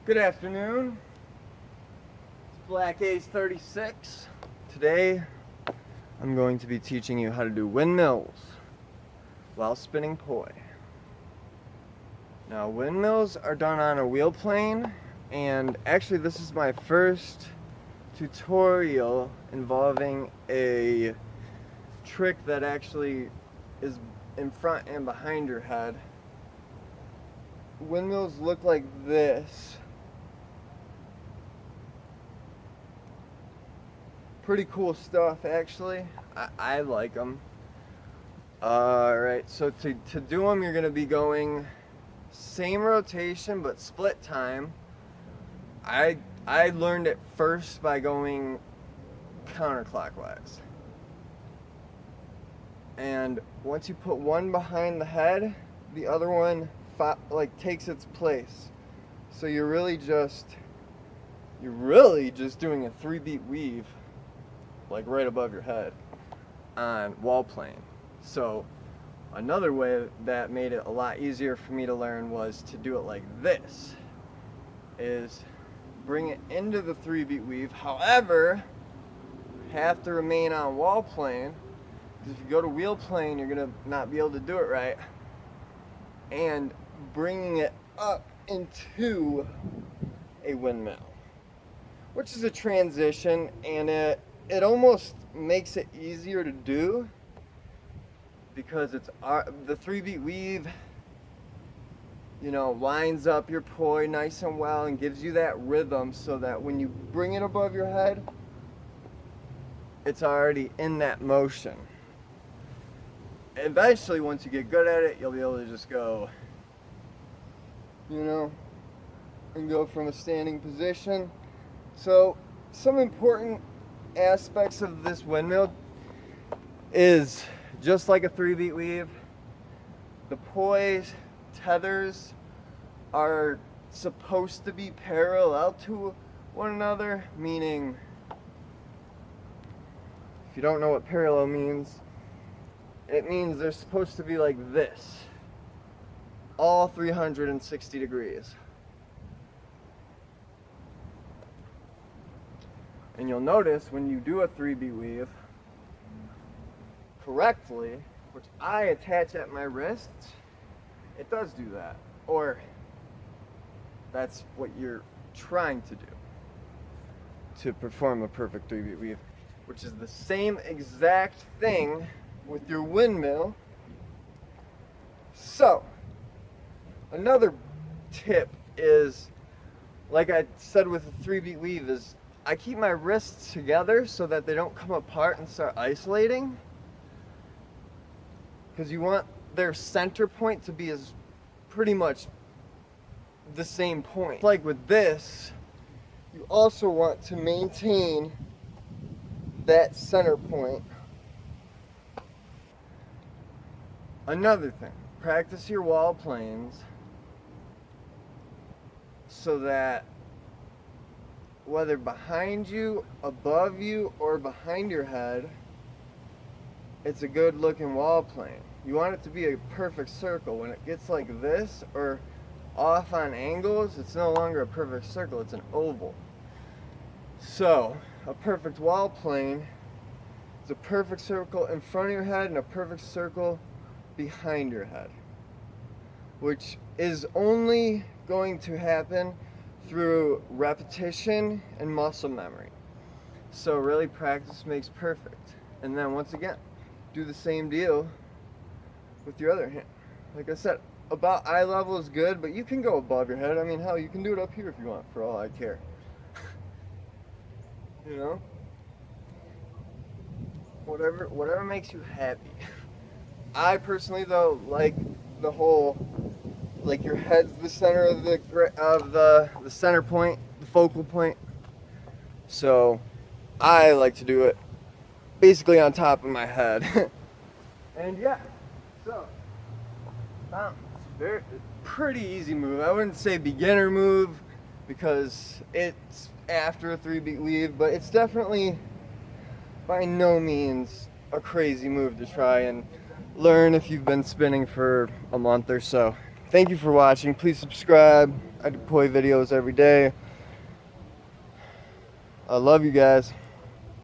Good afternoon. It's Black Ace 36. Today I'm going to be teaching you how to do windmills while spinning POI. Now, windmills are done on a wheel plane, and actually this is my first tutorial involving a trick that actually is in front and behind your head. Windmills look like this. Pretty cool stuff, actually. I like them. Alright, so to do them, you're going to be going same rotation but split time. I learned it first by going counterclockwise. And once you put one behind the head, the other one takes its place. So you're really just doing a 3-beat weave, like right above your head on wall plane. So another way that made it a lot easier for me to learn was to do it like this, is bring it into the 3-beat weave. However, have to remain on wall plane, because if you go to wheel plane, you're gonna not be able to do it right. And bringing it up into a windmill, which is a transition, and it almost makes it easier to do because it's the 3-beat weave, you know, lines up your POI nice and well and gives you that rhythm so that when you bring it above your head, it's already in that motion. Eventually, once you get good at it, you'll be able to just go, you know, and go from a standing position. So some important aspects of this windmill is, just like a 3-beat weave, the POI tethers are supposed to be parallel to one another, meaning, if you don't know what parallel means, it means they're supposed to be like this, all 360 degrees. And you'll notice when you do a 3-beat weave correctly, which I attach at my wrists, it does do that. Or that's what you're trying to do to perform a perfect 3-beat weave, which is the same exact thing with your windmill. So another tip is, like I said with a 3-beat weave, is I keep my wrists together so that they don't come apart and start isolating, because you want their center point to be as pretty much the same point. Like with this, you also want to maintain that center point. Another thing, practice your wall planes so that whether behind you, above you, or behind your head, it's a good looking wall plane. You want it to be a perfect circle. When it gets like this or off on angles, it's no longer a perfect circle, it's an oval. So a perfect wall plane is a perfect circle in front of your head and a perfect circle behind your head, which is only going to happen through repetition and muscle memory. So really, practice makes perfect. And then once again, do the same deal with your other hand. Like I said, about eye level is good, but you can go above your head. I mean, hell, you can do it up here if you want, for all I care. You know? Whatever makes you happy. I personally, though, like the whole, like your head's the center of the center point, the focal point. So I like to do it basically on top of my head. And yeah, so it's pretty easy move. I wouldn't say beginner move because it's after a 3-beat weave, but it's definitely by no means a crazy move to try and learn if you've been spinning for a month or so. thank you for watching. Please subscribe. I do POI videos every day. I love you guys.